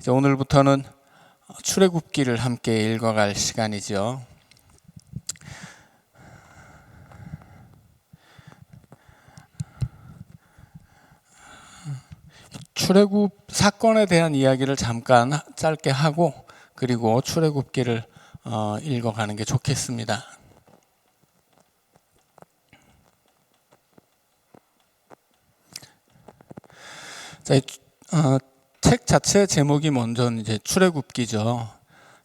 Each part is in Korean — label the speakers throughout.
Speaker 1: 이제 오늘부터는 출애굽기를 함께 읽어갈 시간이죠. 출애굽 사건에 대한 이야기를 잠깐 짧게 하고 그리고 출애굽기를 읽어가는 게 좋겠습니다. 자, 책 자체 제목이 먼저 이제 출애굽기죠.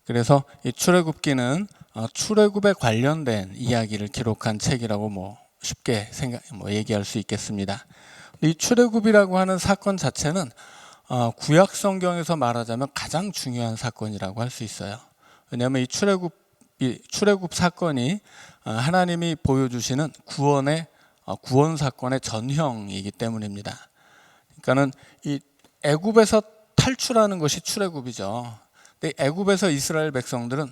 Speaker 1: 그래서 이 출애굽기는 출애굽에 관련된 이야기를 기록한 책이라고 쉽게 얘기할 수 있겠습니다. 이 출애굽이라고 하는 사건 자체는 구약 성경에서 말하자면 가장 중요한 사건이라고 할 수 있어요. 왜냐하면 이 출애굽 사건이 하나님이 보여주시는 구원 사건의 전형이기 때문입니다. 그러니까는 이 애굽에서 탈출하는 것이 출애굽이죠. 근데 애굽에서 이스라엘 백성들은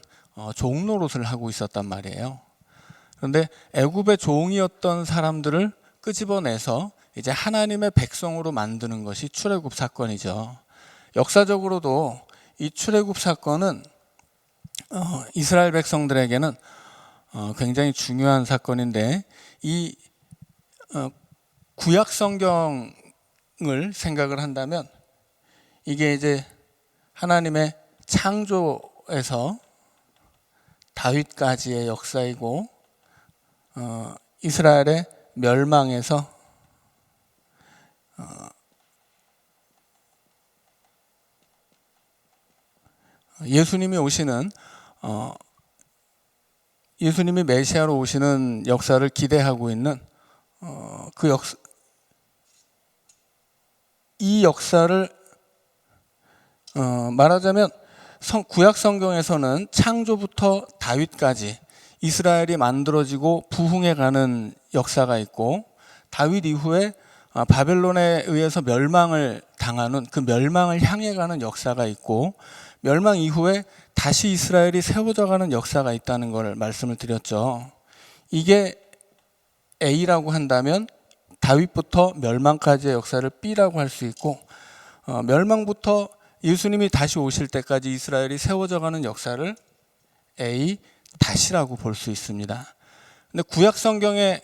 Speaker 1: 종 노릇을 하고 있었단 말이에요. 그런데 애굽의 종이었던 사람들을 끄집어내서 이제 하나님의 백성으로 만드는 것이 출애굽 사건이죠. 역사적으로도 이 출애굽 사건은 이스라엘 백성들에게는 굉장히 중요한 사건인데 이 구약 성경을 생각을 한다면 이게 이제 하나님의 창조에서 다윗까지의 역사이고 이스라엘의 멸망에서 예수님이 메시아로 오시는 역사를 기대하고 있는 이 역사를 말하자면 구약 성경에서는 창조부터 다윗까지 이스라엘이 만들어지고 부흥해가는 역사가 있고 다윗 이후에 바벨론에 의해서 멸망을 당하는 그 멸망을 향해 가는 역사가 있고 멸망 이후에 다시 이스라엘이 세워져가는 역사가 있다는 걸 말씀을 드렸죠. 이게 A라고 한다면 다윗부터 멸망까지의 역사를 B라고 할 수 있고 멸망부터 예수님이 다시 오실 때까지 이스라엘이 세워져가는 역사를 A 다시라고 볼 수 있습니다. 근데 구약 성경의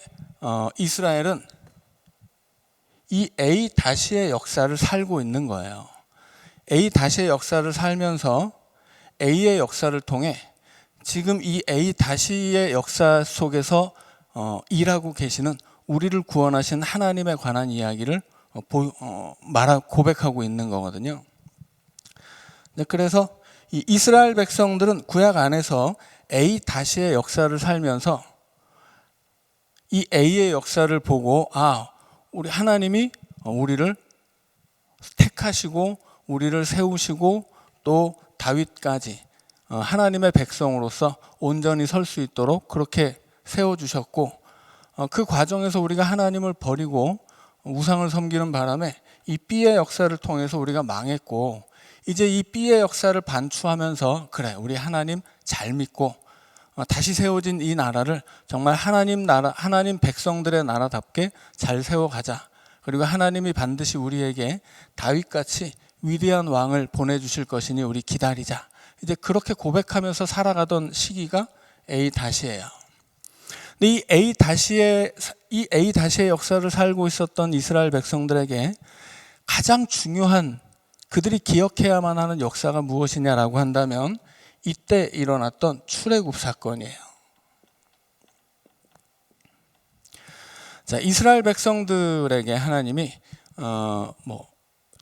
Speaker 1: 이스라엘은 이 A 다시의 역사를 살고 있는 거예요. A 다시의 역사를 살면서 A의 역사를 통해 지금 이 A 다시의 역사 속에서 일하고 계시는 우리를 구원하신 하나님에 관한 이야기를 고백하고 있는 거거든요. 그래서 이 이스라엘 백성들은 구약 안에서 A 다시의 역사를 살면서 이 A의 역사를 보고 우리 하나님이 우리를 택하시고 우리를 세우시고 또 다윗까지 하나님의 백성으로서 온전히 설 수 있도록 그렇게 세워주셨고 그 과정에서 우리가 하나님을 버리고 우상을 섬기는 바람에 이 B의 역사를 통해서 우리가 망했고 이제 이 B의 역사를 반추하면서 그래 우리 하나님 잘 믿고 다시 세워진 이 나라를 정말 하나님 백성들의 나라답게 잘 세워가자. 그리고 하나님이 반드시 우리에게 다윗같이 위대한 왕을 보내주실 것이니 우리 기다리자. 이제 그렇게 고백하면서 살아가던 시기가 A 다시예요. 근데 이 A 다시의 역사를 살고 있었던 이스라엘 백성들에게 가장 중요한 그들이 기억해야만 하는 역사가 무엇이냐라고 한다면 이때 일어났던 출애굽 사건이에요. 자, 이스라엘 백성들에게 하나님이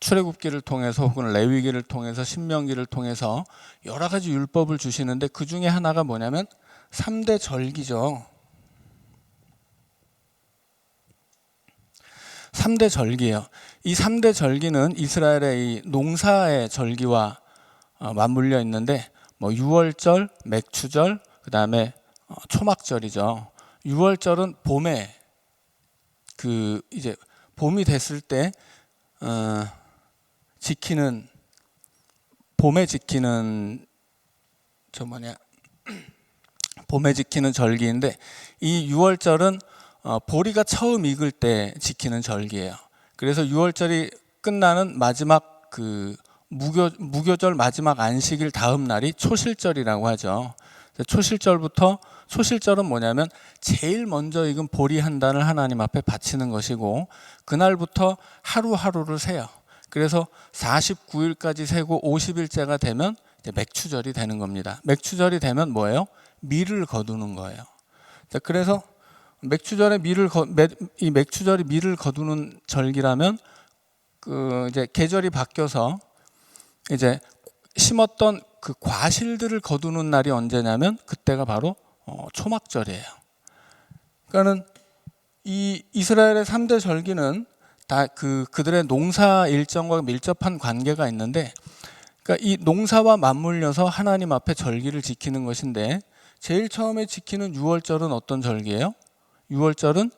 Speaker 1: 출애굽기를 통해서 혹은 레위기를 통해서 신명기를 통해서 여러 가지 율법을 주시는데 그 중에 하나가 뭐냐면 3대 절기죠. 3대 절기예요. 이 3대 절기는 이스라엘의 이 농사의 절기와 맞물려 있는데 유월절, 맥추절, 그 다음에 초막절이죠. 유월절은 봄에 이제 봄이 됐을 때 지키는 봄에 지키는 절기인데 이 유월절은 보리가 처음 익을 때 지키는 절기예요. 그래서 유월절이 끝나는 마지막 무교절 마지막 안식일 다음 날이 초실절이라고 하죠. 초실절은 뭐냐면 제일 먼저 익은 보리 한 단을 하나님 앞에 바치는 것이고, 그날부터 하루하루를 세요. 그래서 49일까지 세고 50일째가 되면 이제 맥추절이 되는 겁니다. 맥추절이 되면 뭐예요? 밀을 거두는 거예요. 그래서 맥추절이 밀을 거두는 절기라면 이제 계절이 바뀌어서 이제 심었던 그 과실들을 거두는 날이 언제냐면 그때가 바로 초막절이에요. 그러니까는 이 이스라엘의 3대 절기는 다 그들의 농사 일정과 밀접한 관계가 있는데, 그러니까 이 농사와 맞물려서 하나님 앞에 절기를 지키는 것인데, 제일 처음에 지키는 유월절은 어떤 절기예요? 유월절은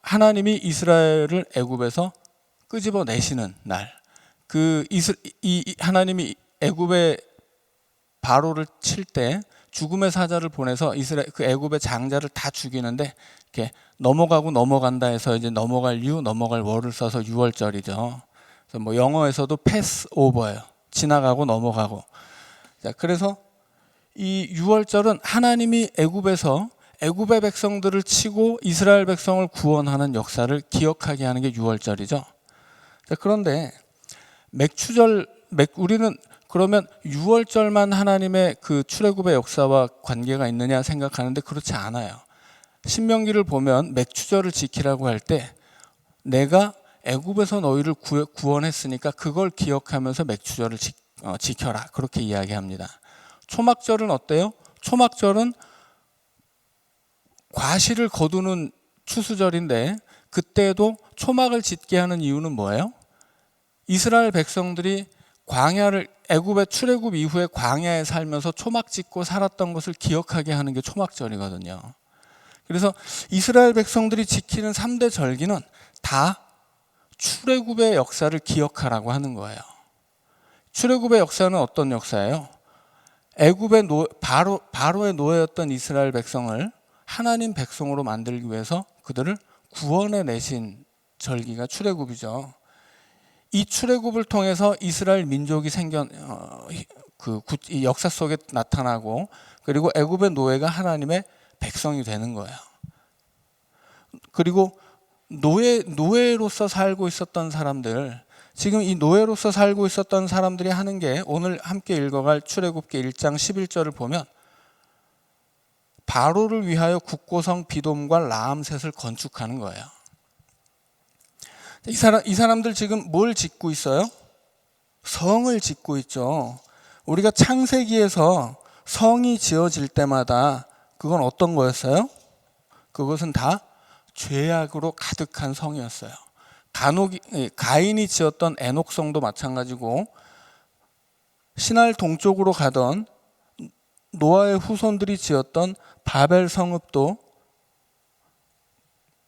Speaker 1: 하나님이 이스라엘을 애굽에서 끄집어 내시는 날. 하나님이 애굽의 바로를 칠 때 죽음의 사자를 보내서 그 애굽의 장자를 다 죽이는데, 이렇게 넘어간다 해서 이제 넘어갈 월을 써서 유월절이죠. 그래서 뭐 영어에서도 패스 오버예요. 지나가고 넘어가고. 자, 그래서 이 유월절은 하나님이 애굽의 백성들을 치고 이스라엘 백성을 구원하는 역사를 기억하게 하는 게 유월절이죠. 자, 그런데 우리는 그러면 유월절만 하나님의 그 출애굽의 역사와 관계가 있느냐 생각하는데 그렇지 않아요. 신명기를 보면 맥추절을 지키라고 할 때 내가 애굽에서 너희를 구원했으니까 그걸 기억하면서 맥추절을 지켜라, 그렇게 이야기합니다. 초막절은 어때요? 초막절은 과실을 거두는 추수절인데, 그때도 초막을 짓게 하는 이유는 뭐예요? 이스라엘 백성들이 애굽의 출애굽 이후에 광야에 살면서 초막 짓고 살았던 것을 기억하게 하는 게 초막절이거든요. 그래서 이스라엘 백성들이 지키는 3대 절기는 다 출애굽의 역사를 기억하라고 하는 거예요. 출애굽의 역사는 어떤 역사예요? 애굽의 바로의 노예였던 이스라엘 백성을 하나님 백성으로 만들기 위해서 그들을 구원해 내신 절기가 출애굽이죠. 이 출애굽을 통해서 이스라엘 민족이 이 역사 속에 나타나고, 그리고 애굽의 노예가 하나님의 백성이 되는 거예요. 그리고 노예로서 살고 있었던 사람들, 지금 이 노예로서 살고 있었던 사람들이 하는 게 오늘 함께 읽어갈 출애굽기 1장 11절을 보면 바로를 위하여 국고성 비돔과 라암셋을 건축하는 거예요. 이 사람들 지금 뭘 짓고 있어요? 성을 짓고 있죠. 우리가 창세기에서 성이 지어질 때마다 그건 어떤 거였어요? 그것은 다 죄악으로 가득한 성이었어요. 가인이 지었던 에녹성도 마찬가지고, 신할 동쪽으로 가던 노아의 후손들이 지었던 바벨 성읍도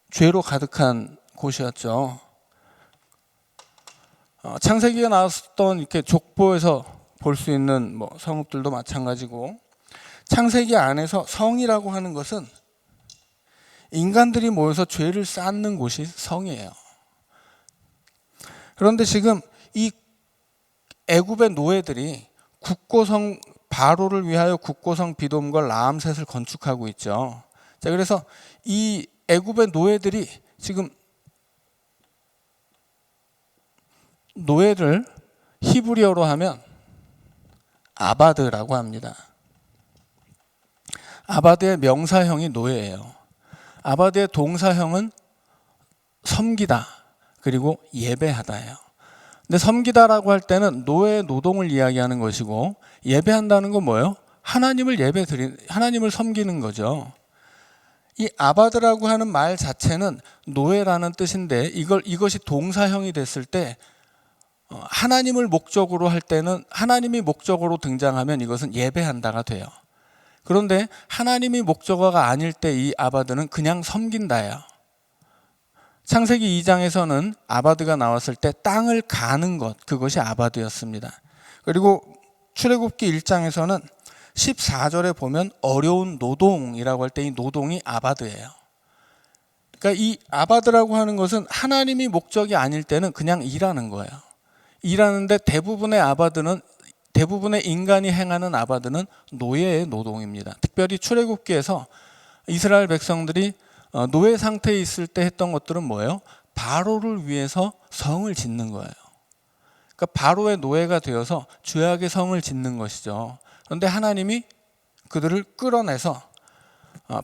Speaker 1: 죄로 가득한 곳이었죠. 창세기가 나왔던 이렇게 족보에서 볼 수 있는 뭐 성읍들도 마찬가지고, 창세기 안에서 성이라고 하는 것은 인간들이 모여서 죄를 쌓는 곳이 성이에요. 그런데 지금 이 애굽의 노예들이 바로를 위하여 국고성 비돔과 라암셋을 건축하고 있죠. 자, 그래서 이 애굽의 노예들이 지금 노예를 히브리어로 하면 아바드라고 합니다. 아바드의 명사형이 노예예요. 아바드의 동사형은 섬기다, 그리고 예배하다예요. 근데 섬기다라고 할 때는 노예의 노동을 이야기하는 것이고, 예배한다는 건 뭐예요? 하나님을 섬기는 거죠. 이 아바드라고 하는 말 자체는 노예라는 뜻인데, 이것이 동사형이 됐을 때 하나님을 목적으로 할 때는, 하나님이 목적으로 등장하면 이것은 예배한다가 돼요. 그런데 하나님이 목적어가 아닐 때 이 아바드는 그냥 섬긴다예요. 창세기 2장에서는 아바드가 나왔을 때 땅을 가는 것, 그것이 아바드였습니다. 그리고 출애굽기 1장에서는 14절에 보면 어려운 노동이라고 할 때 이 노동이 아바드예요. 그러니까 이 아바드라고 하는 것은 하나님이 목적이 아닐 때는 그냥 일하는 거예요. 일하는데 대부분의 인간이 행하는 아바드는 노예의 노동입니다. 특별히 출애굽기에서 이스라엘 백성들이 노예 상태에 있을 때 했던 것들은 뭐예요? 바로를 위해서 성을 짓는 거예요. 그러니까 바로의 노예가 되어서 죄악의 성을 짓는 것이죠. 그런데 하나님이 그들을 끌어내서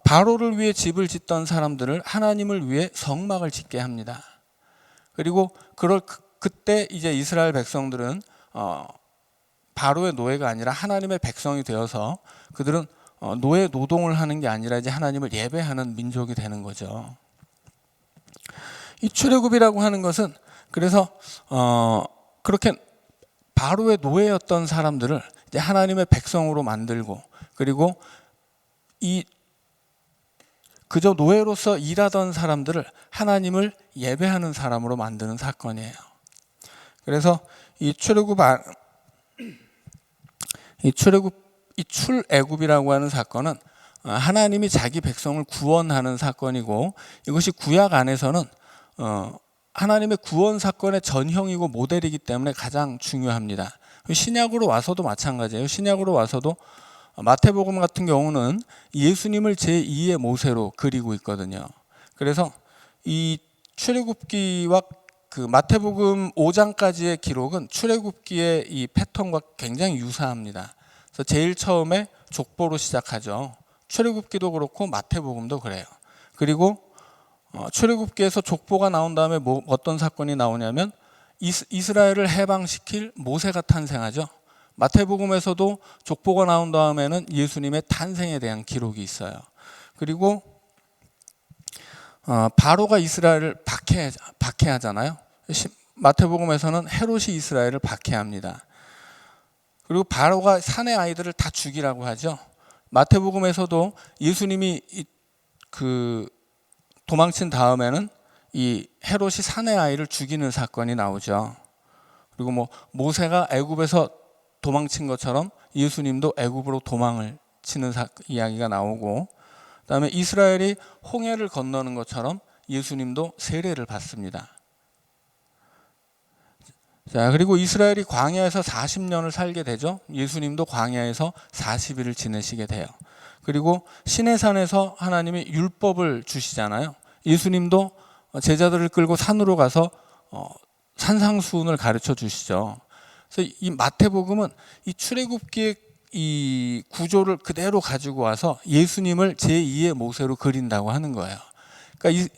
Speaker 1: 바로를 위해 집을 짓던 사람들을 하나님을 위해 성막을 짓게 합니다. 그리고 그때 이제 이스라엘 백성들은 바로의 노예가 아니라 하나님의 백성이 되어서 그들은 노예 노동을 하는 게 아니라 이제 하나님을 예배하는 민족이 되는 거죠. 이 출애굽이라고 하는 것은 그래서 그렇게 바로의 노예였던 사람들을 이제 하나님의 백성으로 만들고, 그리고 그저 노예로서 일하던 사람들을 하나님을 예배하는 사람으로 만드는 사건이에요. 그래서 이 출애굽이라고 하는 사건은 하나님이 자기 백성을 구원하는 사건이고, 이것이 구약 안에서는 하나님의 구원 사건의 전형이고 모델이기 때문에 가장 중요합니다. 신약으로 와서도 마찬가지예요. 신약으로 와서도 마태복음 같은 경우는 예수님을 제2의 모세로 그리고 있거든요. 그래서 이 출애굽기와 그 마태복음 5장까지의 기록은 출애굽기의 이 패턴과 굉장히 유사합니다. 그래서 제일 처음에 족보로 시작하죠. 출애굽기도 그렇고 마태복음도 그래요. 그리고 출애굽기에서 족보가 나온 다음에 어떤 사건이 나오냐면 이스라엘을 해방시킬 모세가 탄생하죠. 마태복음에서도 족보가 나온 다음에는 예수님의 탄생에 대한 기록이 있어요. 그리고 바로가 이스라엘을 박해하잖아요. 마태복음에서는 헤롯이 이스라엘을 박해합니다. 그리고 바로가 산의 아이들을 다 죽이라고 하죠. 마태복음에서도 예수님이 도망친 다음에는 이 헤롯이 산의 아이를 죽이는 사건이 나오죠. 그리고 모세가 애굽에서 도망친 것처럼 예수님도 애굽으로 도망을 치는 이야기가 나오고, 그다음에 이스라엘이 홍해를 건너는 것처럼 예수님도 세례를 받습니다. 자, 그리고 이스라엘이 광야에서 40년을 살게 되죠. 예수님도 광야에서 40일을 지내시게 돼요. 그리고 시내산에서 하나님이 율법을 주시잖아요. 예수님도 제자들을 끌고 산으로 가서 산상수훈을 가르쳐 주시죠. 그래서 이 마태복음은 이 출애굽기의 이 구조를 그대로 가지고 와서 예수님을 제2의 모세로 그린다고 하는 거예요. 그러니까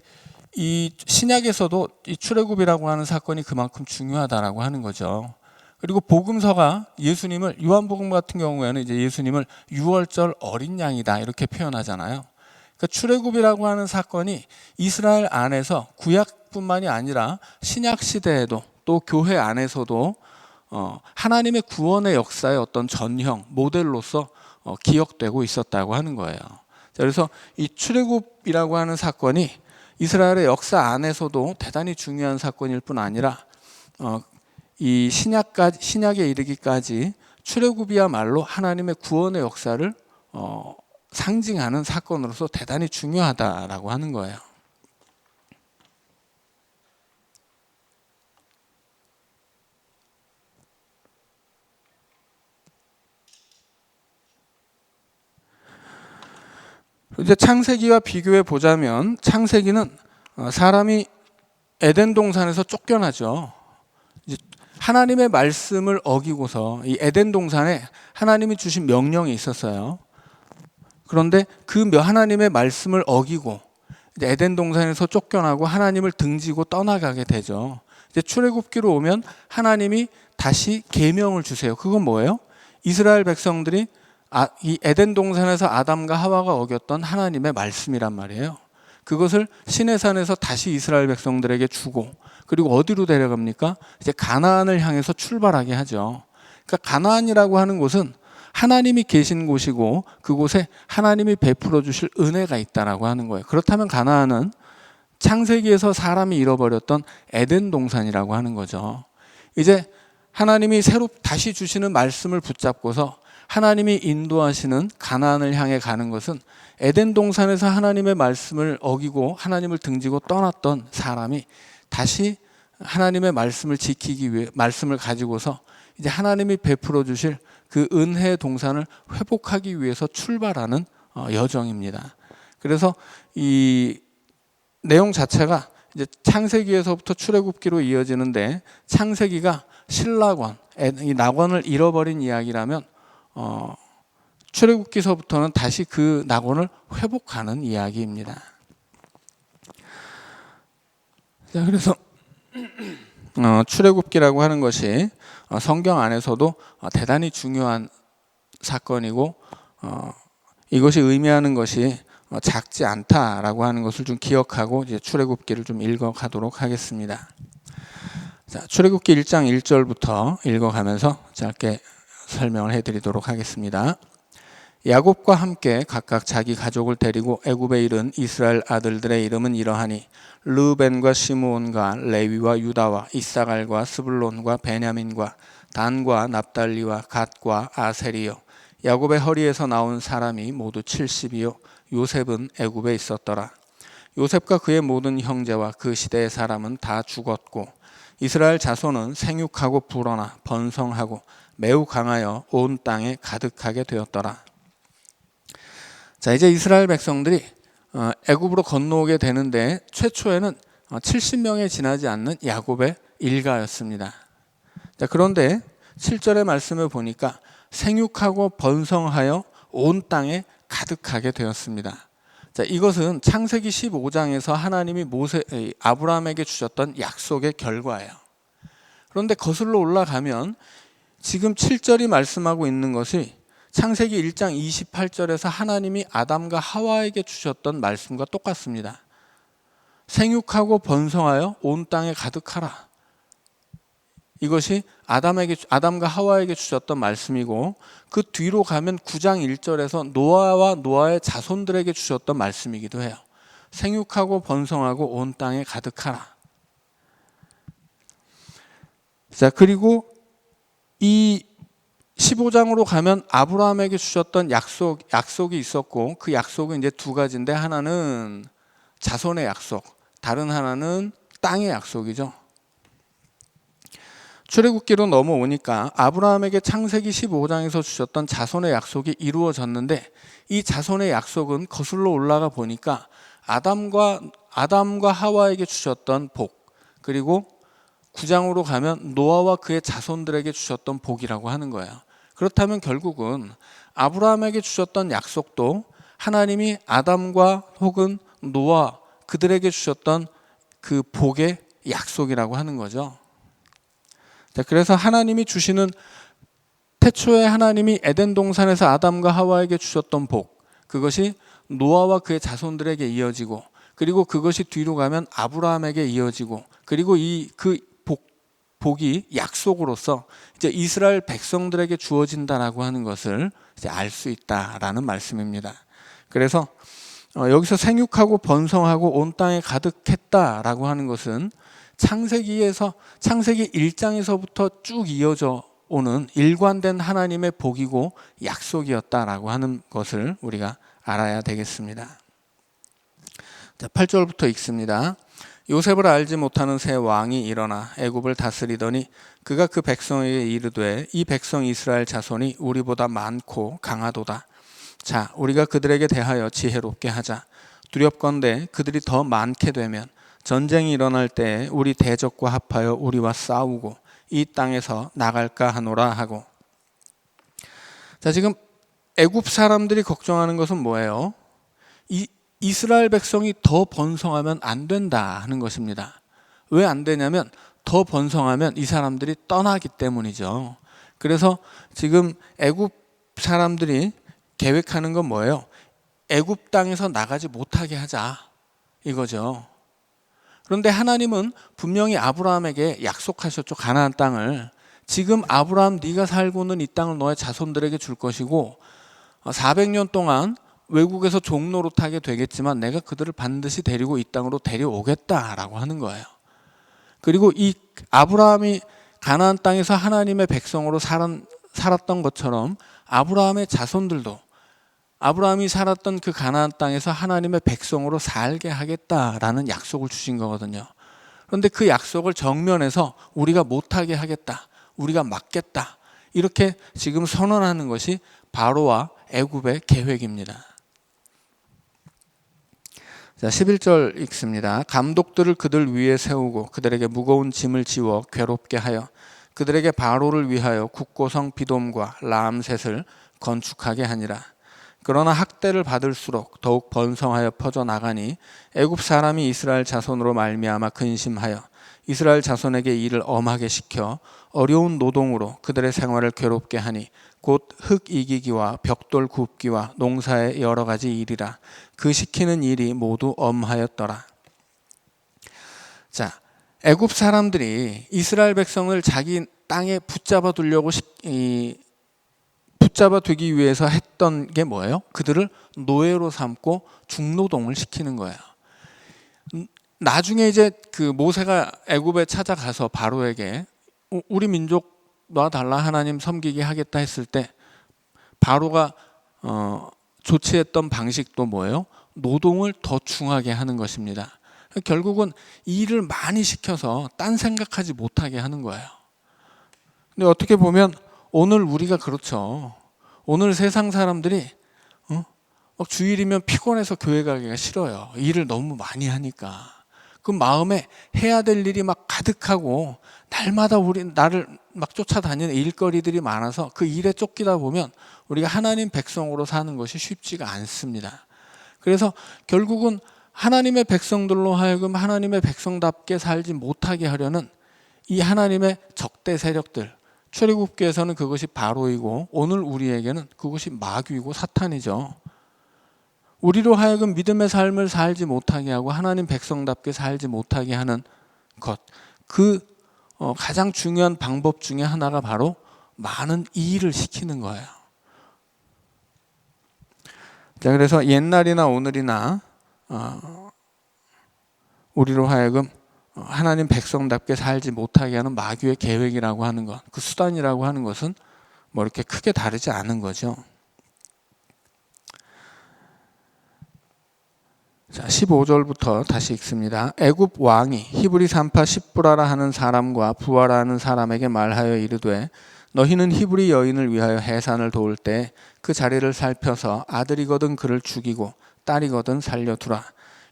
Speaker 1: 이 신약에서도 이 출애굽이라고 하는 사건이 그만큼 중요하다라고 하는 거죠. 그리고 복음서가 예수님을, 요한복음 같은 경우에는 이제 예수님을 유월절 어린 양이다 이렇게 표현하잖아요. 그러니까 출애굽이라고 하는 사건이 이스라엘 안에서 구약뿐만이 아니라 신약 시대에도 또 교회 안에서도 하나님의 구원의 역사의 어떤 전형, 모델로서 기억되고 있었다고 하는 거예요. 그래서 이 출애굽이라고 하는 사건이 이스라엘의 역사 안에서도 대단히 중요한 사건일 뿐 아니라 이 신약에 이르기까지 출애굽이야말로 하나님의 구원의 역사를 상징하는 사건으로서 대단히 중요하다라고 하는 거예요. 이제 창세기와 비교해 보자면, 창세기는 사람이 에덴 동산에서 쫓겨나죠. 이제 하나님의 말씀을 어기고서 이 에덴 동산에 하나님이 주신 명령이 있었어요. 그런데 그 하나님의 말씀을 어기고 이제 에덴 동산에서 쫓겨나고 하나님을 등지고 떠나가게 되죠. 이제 출애굽기로 오면 하나님이 다시 계명을 주세요. 그건 뭐예요? 이스라엘 백성들이 이 에덴 동산에서 아담과 하와가 어겼던 하나님의 말씀이란 말이에요. 그것을 시내산에서 다시 이스라엘 백성들에게 주고, 그리고 어디로 데려갑니까? 이제 가나안을 향해서 출발하게 하죠. 그러니까 가나안이라고 하는 곳은 하나님이 계신 곳이고 그곳에 하나님이 베풀어 주실 은혜가 있다라고 하는 거예요. 그렇다면 가나안은 창세기에서 사람이 잃어버렸던 에덴 동산이라고 하는 거죠. 이제 하나님이 새로 다시 주시는 말씀을 붙잡고서 하나님이 인도하시는 가나안을 향해 가는 것은 에덴 동산에서 하나님의 말씀을 어기고 하나님을 등지고 떠났던 사람이 다시 하나님의 말씀을 지키기 위해 말씀을 가지고서 이제 하나님이 베풀어 주실 그 은혜의 동산을 회복하기 위해서 출발하는 여정입니다. 그래서 이 내용 자체가 이제 창세기에서부터 출애굽기로 이어지는데, 창세기가 신락원, 이 낙원을 잃어버린 이야기라면 출애굽기서부터는 다시 그 낙원을 회복하는 이야기입니다. 자, 그래서 출애굽기라고 하는 것이 성경 안에서도 대단히 중요한 사건이고, 이것이 의미하는 것이 작지 않다라고 하는 것을 좀 기억하고 이제 출애굽기를 좀 읽어가도록 하겠습니다. 자, 출애굽기 1장 1절부터 읽어가면서 짧게 설명을 해드리도록 하겠습니다. 야곱과 함께 각각 자기 가족을 데리고 애굽에 이른 이스라엘 아들들의 이름은 이러하니 르벤과 시므온과 레위와 유다와 이사갈과 스불론과 베냐민과 단과 납달리와 갓과 아셀이요, 야곱의 허리에서 나온 사람이 모두 70이요 요셉은 애굽에 있었더라. 요셉과 그의 모든 형제와 그 시대의 사람은 다 죽었고 이스라엘 자손은 생육하고 불어나 번성하고 매우 강하여 온 땅에 가득하게 되었더라. 자, 이제 이스라엘 백성들이 애굽으로 건너오게 되는데 최초에는 70명에 지나지 않는 야곱의 일가였습니다. 자, 그런데 7절의 말씀을 보니까 생육하고 번성하여 온 땅에 가득하게 되었습니다. 자, 이것은 창세기 15장에서 하나님이 아브라함에게 주셨던 약속의 결과예요. 그런데 거슬러 올라가면 지금 7절이 말씀하고 있는 것이 창세기 1장 28절에서 하나님이 아담과 하와에게 주셨던 말씀과 똑같습니다. 생육하고 번성하여 온 땅에 가득하라. 이것이 아담과 하와에게 주셨던 말씀이고, 그 뒤로 가면 9장 1절에서 노아와 노아의 자손들에게 주셨던 말씀이기도 해요. 생육하고 번성하고 온 땅에 가득하라. 자, 그리고 이 15장으로 가면 아브라함에게 주셨던 약속이 있었고, 그 약속은 이제 두 가지인데, 하나는 자손의 약속, 다른 하나는 땅의 약속이죠. 출애굽기로 넘어오니까 아브라함에게 창세기 15장에서 주셨던 자손의 약속이 이루어졌는데, 이 자손의 약속은 거슬러 올라가 보니까 아담과 하와에게 주셨던 복, 그리고 9장으로 가면 노아와 그의 자손들에게 주셨던 복이라고 하는 거예요. 그렇다면 결국은 아브라함에게 주셨던 약속도 하나님이 아담과 혹은 노아 그들에게 주셨던 그 복의 약속이라고 하는 거죠. 자, 그래서 하나님이 주시는, 태초에 하나님이 에덴 동산에서 아담과 하와에게 주셨던 복, 그것이 노아와 그의 자손들에게 이어지고, 그리고 그것이 뒤로 가면 아브라함에게 이어지고, 그리고 그 복이 약속으로서 이제 이스라엘 백성들에게 주어진다라고 하는 것을 이제 알 수 있다라는 말씀입니다. 그래서 여기서 생육하고 번성하고 온 땅에 가득했다라고 하는 것은 창세기 1장에서부터 쭉 이어져 오는 일관된 하나님의 복이고 약속이었다라고 하는 것을 우리가 알아야 되겠습니다. 자, 8절부터 읽습니다. 요셉을 알지 못하는 새 왕이 일어나 애굽을 다스리더니 그가 그 백성에게 이르되 이 백성 이스라엘 자손이 우리보다 많고 강하도다. 자, 우리가 그들에게 대하여 지혜롭게 하자. 두렵건대 그들이 더 많게 되면 전쟁이 일어날 때 우리 대적과 합하여 우리와 싸우고 이 땅에서 나갈까 하노라 하고. 자, 지금 애굽 사람들이 걱정하는 것은 뭐예요? 이스라엘 백성이 더 번성하면 안 된다 하는 것입니다. 왜 안 되냐면 더 번성하면 이 사람들이 떠나기 때문이죠. 그래서 지금 애굽 사람들이 계획하는 건 뭐예요? 애굽 땅에서 나가지 못하게 하자 이거죠. 그런데 하나님은 분명히 아브라함에게 약속하셨죠. 가나안 땅을. 지금 아브라함 네가 살고는 이 땅을 너의 자손들에게 줄 것이고 400년 동안 외국에서 종노릇하게 되겠지만 내가 그들을 반드시 데리고 이 땅으로 데려오겠다라고 하는 거예요. 그리고 이 아브라함이 가나안 땅에서 하나님의 백성으로 살았던 것처럼 아브라함의 자손들도 아브라함이 살았던 그 가나안 땅에서 하나님의 백성으로 살게 하겠다라는 약속을 주신 거거든요. 그런데 그 약속을 정면에서 우리가 못하게 하겠다, 우리가 막겠다, 이렇게 지금 선언하는 것이 바로와 애굽의 계획입니다. 자, 11절 읽습니다. 감독들을 그들 위에 세우고 그들에게 무거운 짐을 지워 괴롭게 하여 그들에게 바로를 위하여 국고성 비돔과 라암셋을 건축하게 하니라. 그러나 학대를 받을수록 더욱 번성하여 퍼져나가니 애굽 사람이 이스라엘 자손으로 말미암아 근심하여 이스라엘 자손에게 일을 엄하게 시켜 어려운 노동으로 그들의 생활을 괴롭게 하니 곧 흙 이기기와 벽돌 굽기와 농사의 여러 가지 일이라. 그 시키는 일이 모두 엄하였더라. 자, 애굽 사람들이 이스라엘 백성을 자기 땅에 붙잡아 두려고 붙잡아 두기 위해서 했던 게 뭐예요? 그들을 노예로 삼고 중노동을 시키는 거예요. 나중에 이제 그 모세가 애굽에 찾아가서 바로에게 우리 민족 놔달라, 하나님 섬기게 하겠다 했을 때 바로가 조치했던 방식도 뭐예요? 노동을 더 중하게 하는 것입니다. 결국은 일을 많이 시켜서 딴 생각하지 못하게 하는 거예요. 근데 어떻게 보면 오늘 우리가 그렇죠. 오늘 세상 사람들이 주일이면 피곤해서 교회 가기가 싫어요. 일을 너무 많이 하니까. 그 마음에 해야 될 일이 막 가득하고 날마다 나를 막 쫓아다니는 일거리들이 많아서 그 일에 쫓기다 보면 우리가 하나님 백성으로 사는 것이 쉽지가 않습니다. 그래서 결국은 하나님의 백성들로 하여금 하나님의 백성답게 살지 못하게 하려는 이 하나님의 적대 세력들, 출애굽기에서는 그것이 바로이고 오늘 우리에게는 그것이 마귀이고 사탄이죠. 우리로 하여금 믿음의 삶을 살지 못하게 하고 하나님 백성답게 살지 못하게 하는 것, 그 가장 중요한 방법 중에 하나가 바로 많은 일을 시키는 거예요. 자, 그래서 옛날이나 오늘이나 우리로 하여금 하나님 백성답게 살지 못하게 하는 마귀의 계획이라고 하는 것, 그 수단이라고 하는 것은 뭐 이렇게 크게 다르지 않은 거죠. 자, 15절부터 다시 읽습니다. 애굽 왕이 히브리 산파 십부라라 하는 사람과 부하라 하는 사람에게 말하여 이르되 너희는 히브리 여인을 위하여 해산을 도울 때 그 자리를 살펴서 아들이거든 그를 죽이고 딸이거든 살려두라.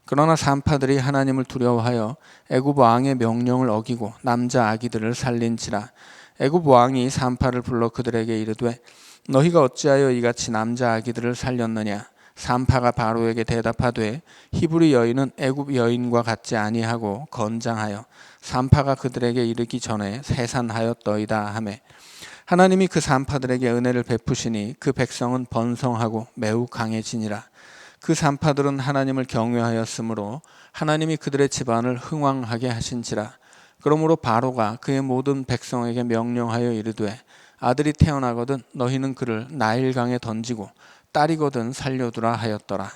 Speaker 1: 그러나 산파들이 하나님을 두려워하여 애굽 왕의 명령을 어기고 남자 아기들을 살린지라. 애굽 왕이 산파를 불러 그들에게 이르되 너희가 어찌하여 이같이 남자 아기들을 살렸느냐. 산파가 바로에게 대답하되 히브리 여인은 애굽 여인과 같지 아니하고 건장하여 산파가 그들에게 이르기 전에 해산하였더이다 하매 하나님이 그 산파들에게 은혜를 베푸시니 그 백성은 번성하고 매우 강해지니라. 그 산파들은 하나님을 경외하였으므로 하나님이 그들의 집안을 흥왕하게 하신지라. 그러므로 바로가 그의 모든 백성에게 명령하여 이르되 아들이 태어나거든 너희는 그를 나일강에 던지고 딸이거든 살려두라 하였더라.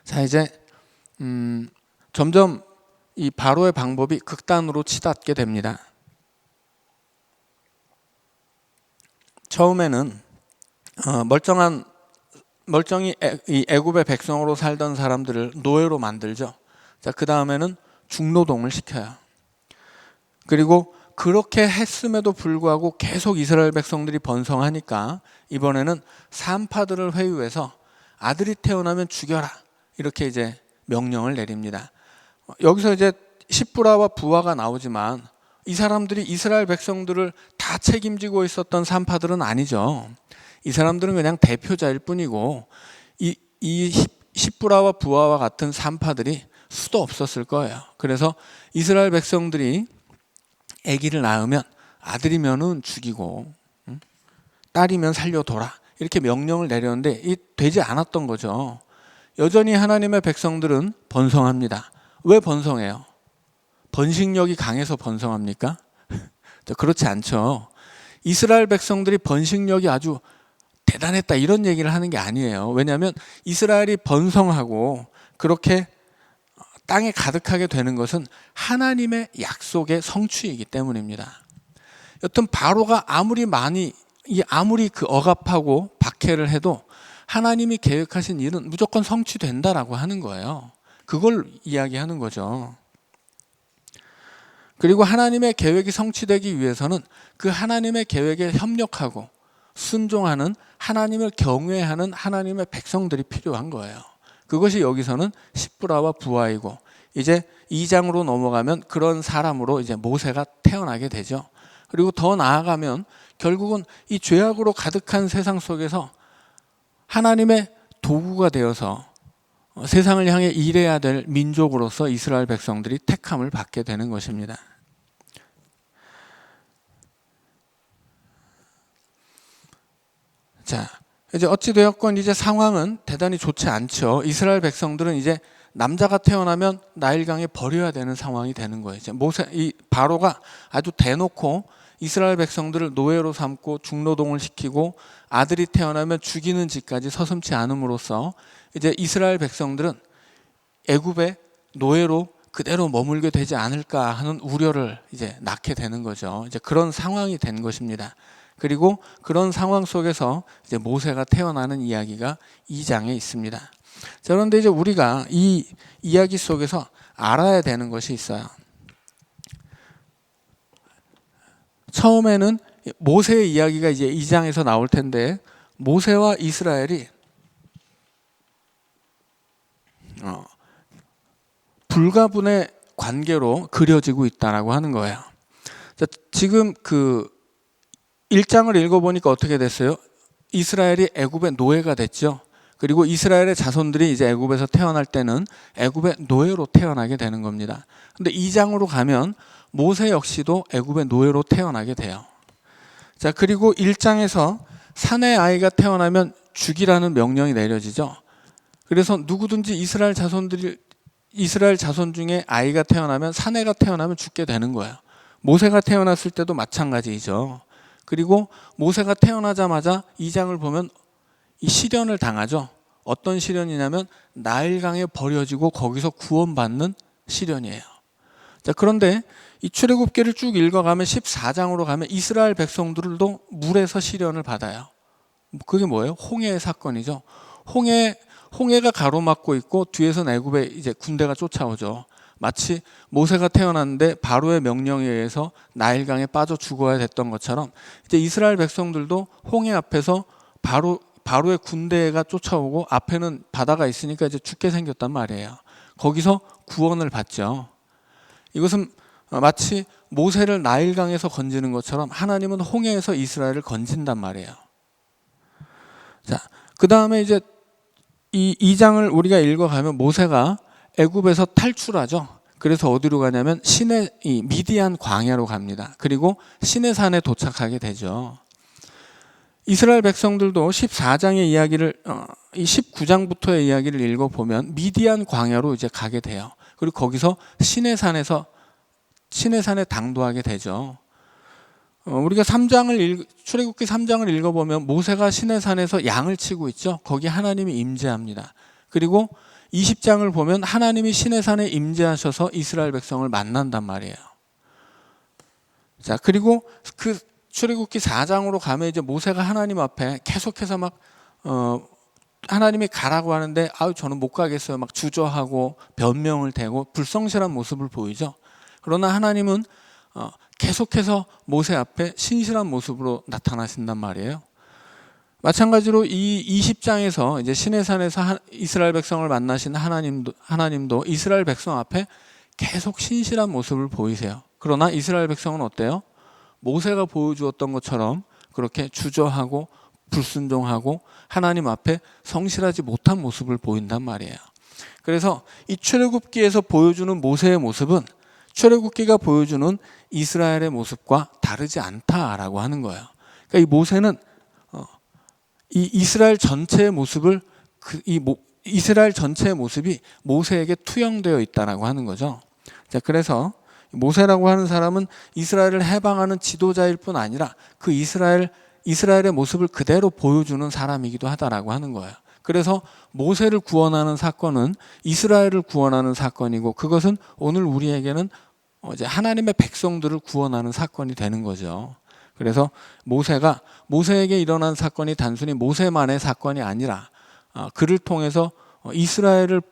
Speaker 1: 자, 이제 점점 이 바로의 방법이 극단으로 치닫게 됩니다. 처음에는 멀쩡히 이 애굽의 백성으로 살던 사람들을 노예로 만들죠. 자, 그 다음에는 중노동을 시켜요. 그리고 그렇게 했음에도 불구하고 계속 이스라엘 백성들이 번성하니까 이번에는 산파들을 회유해서 아들이 태어나면 죽여라, 이렇게 이제 명령을 내립니다. 여기서 이제 십부라와 부하가 나오지만 이 사람들이 이스라엘 백성들을 다 책임지고 있었던 산파들은 아니죠. 이 사람들은 그냥 대표자일 뿐이고 이 십부라와 부하와 같은 산파들이 수도 없었을 거예요. 그래서 이스라엘 백성들이 아기를 낳으면 아들이면은 죽이고 딸이면 살려둬라, 이렇게 명령을 내렸는데 이 되지 않았던 거죠. 여전히 하나님의 백성들은 번성합니다. 왜 번성해요? 번식력이 강해서 번성합니까? 그렇지 않죠. 이스라엘 백성들이 번식력이 아주 대단했다 이런 얘기를 하는 게 아니에요. 왜냐하면 이스라엘이 번성하고 그렇게 땅에 가득하게 되는 것은 하나님의 약속의 성취이기 때문입니다. 여튼 바로가 아무리 그 억압하고 박해를 해도 하나님이 계획하신 일은 무조건 성취된다라고 하는 거예요. 그걸 이야기하는 거죠. 그리고 하나님의 계획이 성취되기 위해서는 그 하나님의 계획에 협력하고 순종하는, 하나님을 경외하는 하나님의 백성들이 필요한 거예요. 그것이 여기서는 십부라와 부하이고, 이제 2장으로 넘어가면 그런 사람으로 이제 모세가 태어나게 되죠. 그리고 더 나아가면 결국은 이 죄악으로 가득한 세상 속에서 하나님의 도구가 되어서 세상을 향해 일해야 될 민족으로서 이스라엘 백성들이 택함을 받게 되는 것입니다. 자, 이제 어찌되었건 이제 상황은 대단히 좋지 않죠. 이스라엘 백성들은 이제 남자가 태어나면 나일강에 버려야 되는 상황이 되는 거예요. 이제 이 바로가 아주 대놓고 이스라엘 백성들을 노예로 삼고 중노동을 시키고 아들이 태어나면 죽이는 짓까지 서슴지 않음으로써 이제 이스라엘 백성들은 애굽의 노예로 그대로 머물게 되지 않을까 하는 우려를 이제 낳게 되는 거죠. 이제 그런 상황이 된 것입니다. 그리고 그런 상황 속에서 이제 모세가 태어나는 이야기가 2장에 있습니다. 자, 그런데 이제 우리가 이 이야기 속에서 알아야 되는 것이 있어요. 처음에는 모세의 이야기가 이제 2장에서 나올 텐데, 모세와 이스라엘이 불가분의 관계로 그려지고 있다라고 하는 거예요. 자, 지금 그 1장을 읽어보니까 어떻게 됐어요? 이스라엘이 애굽의 노예가 됐죠. 그리고 이스라엘의 자손들이 이제 애굽에서 태어날 때는 애굽의 노예로 태어나게 되는 겁니다. 근데 2장으로 가면 모세 역시도 애굽의 노예로 태어나게 돼요. 자, 그리고 1장에서 사내 아이가 태어나면 죽이라는 명령이 내려지죠. 그래서 누구든지 이스라엘 자손 중에 아이가 태어나면, 사내가 태어나면 죽게 되는 거예요. 모세가 태어났을 때도 마찬가지이죠. 그리고 모세가 태어나자마자 2장을 보면 이 시련을 당하죠. 어떤 시련이냐면 나일강에 버려지고 거기서 구원받는 시련이에요. 자, 그런데 이 출애굽기를 쭉 읽어가면 14장으로 가면 이스라엘 백성들도 물에서 시련을 받아요. 그게 뭐예요? 홍해의 사건이죠. 홍해가 가로막고 있고 뒤에서 애굽에 이제 군대가 쫓아오죠. 마치 모세가 태어났는데 바로의 명령에 의해서 나일강에 빠져 죽어야 됐던 것처럼 이제 이스라엘 백성들도 홍해 앞에서 바로의 군대가 쫓아오고 앞에는 바다가 있으니까 이제 죽게 생겼단 말이에요. 거기서 구원을 받죠. 이것은 마치 모세를 나일강에서 건지는 것처럼 하나님은 홍해에서 이스라엘을 건진단 말이에요. 자, 그 다음에 이제 이 2장을 우리가 읽어가면 모세가 애굽에서 탈출하죠. 그래서 어디로 가냐면 이 미디안 광야로 갑니다. 그리고 시내산에 도착하게 되죠. 이스라엘 백성들도 14장의 이야기를 이 19장부터의 이야기를 읽어보면 미디안 광야로 이제 가게 돼요. 그리고 거기서 시내산에 당도하게 되죠. 우리가 출애굽기 3장을 읽어보면 모세가 시내산에서 양을 치고 있죠. 거기 하나님이 임재합니다. 그리고 20장을 보면 하나님이 시내산에 임재하셔서 이스라엘 백성을 만난단 말이에요. 자, 그리고 그 출애굽기 4장으로 가면 이제 모세가 하나님 앞에 계속해서 막 하나님이 가라고 하는데 저는 못 가겠어요. 막 주저하고 변명을 대고 불성실한 모습을 보이죠. 그러나 하나님은 계속해서 모세 앞에 신실한 모습으로 나타나신단 말이에요. 마찬가지로 이 20장에서 이제 시내산에서 이스라엘 백성을 만나신 하나님도 이스라엘 백성 앞에 계속 신실한 모습을 보이세요. 그러나 이스라엘 백성은 어때요? 모세가 보여주었던 것처럼 그렇게 주저하고 불순종하고 하나님 앞에 성실하지 못한 모습을 보인단 말이에요. 그래서 이 출애굽기에서 보여주는 모세의 모습은 출애굽기가 보여주는 이스라엘의 모습과 다르지 않다라고 하는 거예요. 그러니까 이 모세는 이 이스라엘 전체의 모습을 이스라엘 전체의 모습이 모세에게 투영되어 있다라고 하는 거죠. 자, 그래서 모세라고 하는 사람은 이스라엘을 해방하는 지도자일 뿐 아니라 그 이스라엘의 모습을 그대로 보여주는 사람이기도 하다라고 하는 거예요. 그래서 모세를 구원하는 사건은 이스라엘을 구원하는 사건이고, 그것은 오늘 우리에게는 이제 하나님의 백성들을 구원하는 사건이 되는 거죠. 그래서 모세에게 일어난 사건이 단순히 모세만의 사건이 아니라 그를 통해서 이스라엘을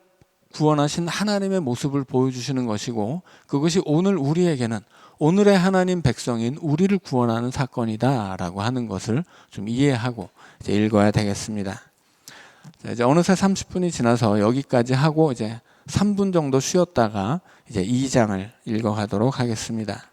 Speaker 1: 구원하신 하나님의 모습을 보여주시는 것이고, 그것이 오늘 우리에게는 오늘의 하나님 백성인 우리를 구원하는 사건이다라고 하는 것을 좀 이해하고 이제 읽어야 되겠습니다. 자, 이제 어느새 30분이 지나서 여기까지 하고 이제 3분 정도 쉬었다가 이제 2장을 읽어가도록 하겠습니다.